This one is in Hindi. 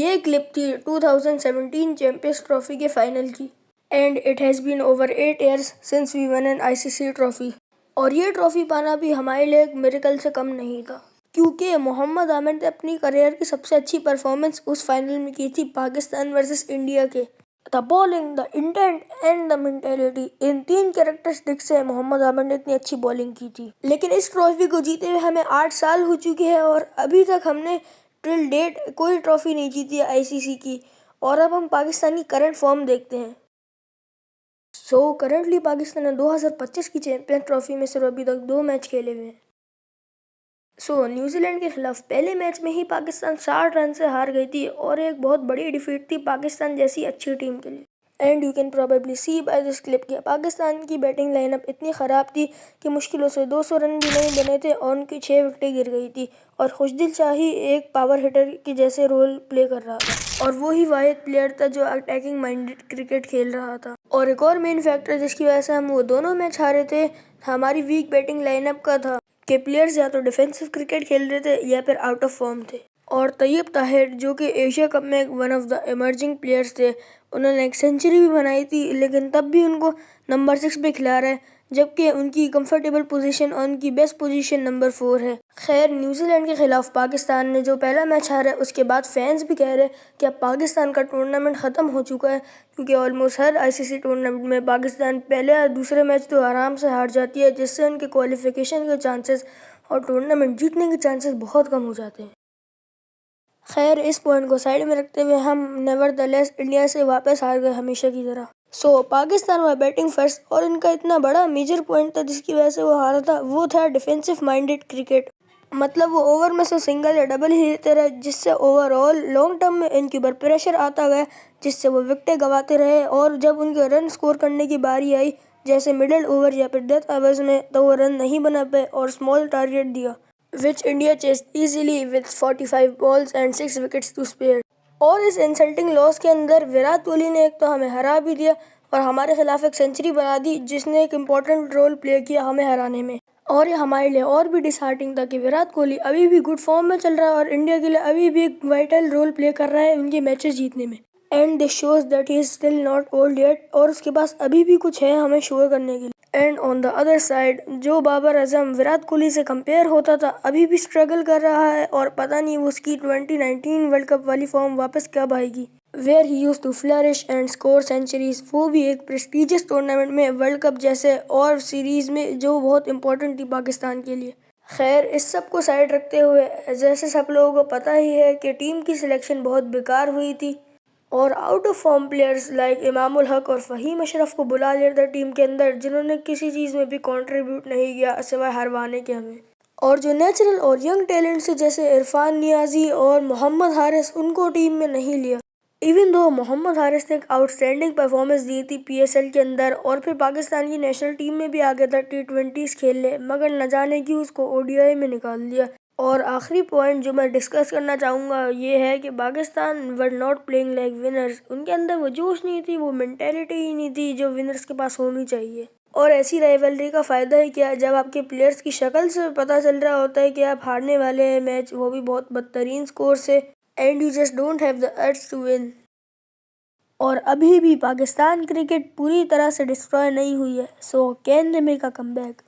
ये क्लिप थी 2017 चैंपियंस ट्रॉफी के फाइनल की। And it has been over 8 years since we won an ICC trophy. और ये ट्रॉफी पाना भी हमारे लिए एक मिरेकल से कम नहीं था, क्योंकि मोहम्मद आमिर ने अपनी करियर की सबसे अच्छी परफॉर्मेंस उस फाइनल में की थी पाकिस्तान वर्सेस इंडिया के। The bowling, the intent and the mentality, in 3 characteristics से मोहम्मद आमिर ने इतनी अच्छी बॉलिंग की थी। लेकिन इस ट्रॉफी को जीते हुए हमें 8 साल हो चुके हैं और अभी तक हमने टिल डेट कोई ट्रॉफी नहीं जीती है ICC की। और अब हम पाकिस्तान की करंट फॉर्म देखते हैं। करंटली पाकिस्तान ने 2025 की चैंपियंस ट्रॉफी में सिर्फ अभी तक 2 मैच खेले हुए हैं। न्यूजीलैंड के खिलाफ पहले मैच में ही पाकिस्तान 60 रन से हार गई थी और एक बहुत बड़ी डिफीट थी पाकिस्तान जैसी अच्छी टीम के लिए। And you can probably see by this clip कि पाकिस्तान की बैटिंग लाइनअप इतनी ख़राब थी कि मुश्किलों से 200 रन भी नहीं बने थे और उनकी 6 विकेटें गिर गई थी। और खुशदिल शाही एक पावर हिटर की जैसे रोल प्ले कर रहा था और वो ही वाहिद प्लेयर था जो अटैकिंग माइंडेड क्रिकेट खेल रहा था। और एक और मेन फैक्टर जिसकी वजह से हम वो दोनों मैच हारे थे, हमारी वीक बैटिंग लाइनअप का था कि प्लेयर्स या तो डिफेंसिव क्रिकेट खेल रहे थे या फिर आउट ऑफ फॉर्म थे। और तैयब ताहिर जो कि एशिया कप में one of the emerging players थे, उन्होंने एक सेंचुरी भी बनाई थी, लेकिन तब भी उनको नंबर 6 पे खिला रहा है, जबकि उनकी कंफर्टेबल पोजीशन और उनकी बेस्ट पोजीशन नंबर 4 है। खैर, न्यूजीलैंड के खिलाफ पाकिस्तान ने जो पहला मैच हारा है, उसके बाद फैंस भी कह रहे हैं कि अब पाकिस्तान का टूर्नामेंट ख़त्म हो चुका है, क्योंकि ऑलमोस्ट हर ICC टूर्नामेंट में पाकिस्तान पहले या दूसरे मैच तो आराम से हार जाती है, जिससे उनके क्वालिफिकेशन के चांसेस और टूर्नामेंट जीतने के चांसेस बहुत कम हो जाते हैं। खैर, इस पॉइंट को साइड में रखते हुए हम नेवरदलेस इंडिया से वापस हार गए हमेशा की तरह। पाकिस्तान हुआ बैटिंग फर्स्ट और इनका इतना बड़ा मेजर पॉइंट था जिसकी वजह से वो हारा था, वो था डिफेंसिव माइंडेड क्रिकेट। मतलब वो ओवर में से सिंगल या डबल ही लेते रहे, जिससे ओवरऑल लॉन्ग टर्म में इनके ऊपर प्रेशर आता गया, जिससे वो विकेटें गंवाते रहे। और जब उनके रन स्कोर करने की बारी आई, जैसे मिडिल ओवर या फिर डेथ ओवर्स में, तो वो रन नहीं बना पाए और स्मॉल टारगेट दिया, which India chased easily with 45 balls and 6 wickets to spare। और इस इंसल्टिंग लॉस के अंदर विराट कोहली ने एक तो हमें हरा भी दिया और हमारे खिलाफ एक सेंचुरी बना दी, जिसने एक इम्पोर्टेंट रोल प्ले किया हमें हराने में। और ये हमारे लिए और भी डिसहार्टिंग था कि विराट कोहली अभी भी गुड फॉर्म में चल रहा है और इंडिया के लिए अभी भी एक वाइटल रोल प्ले कर रहा है उनके मैचेस जीतने में। And this shows that he is still not old yet, और उसके पास अभी भी कुछ है हमें शो करने के लिए। And on the other side, जो बाबर आजम विराट कोहली से कंपेयर होता था, अभी भी स्ट्रगल कर रहा है और पता नहीं वो उसकी 2019 वर्ल्ड कप वाली फॉर्म वापस कब आएगी, where he used to flourish and score centuries, वो भी एक प्रेस्टिजियस टूर्नामेंट में, वर्ल्ड कप जैसे और सीरीज में जो बहुत इंपॉर्टेंट थी पाकिस्तान के लिए। खैर, इस सब को साइड रखते हुए, जैसे सब लोगों को पता ही है कि टीम की सिलेक्शन बहुत बेकार हुई थी और out of form players like Imamul Haq और फ़हीम अशरफ को बुला लिया था टीम के अंदर, जिन्होंने किसी चीज़ में भी कंट्रीब्यूट नहीं किया सिवाय हरवाने के हमें। और जो नेचुरल और यंग टैलेंट से जैसे इरफान नियाजी और मोहम्मद हारिस, उनको टीम में नहीं लिया। इवन दो मोहम्मद हारिस ने एक आउटस्टैंडिंग परफॉर्मेंस दी थी PSL के अंदर और फिर पाकिस्तान की नेशनल टीम में भी आ गया था T20s खेलने, मगर न जाने क्यों उसको ODI में निकाल दिया। और आखिरी पॉइंट जो मैं डिस्कस करना चाहूँगा ये है कि Pakistan were not playing like winners. उनके अंदर वो जोश नहीं थी, वो मेंटेलिटी ही नहीं थी जो विनर्स के पास होनी चाहिए। और ऐसी राइवलरी का फ़ायदा ही क्या जब आपके प्लेयर्स की शक्ल से पता चल रहा होता है कि आप हारने वाले हैं मैच, वो भी बहुत बदतरीन स्कोर से, and you just don't have the urge to win. और अभी भी पाकिस्तान क्रिकेट पूरी तरह से डिस्ट्रॉय नहीं हुई है, can they make a comeback.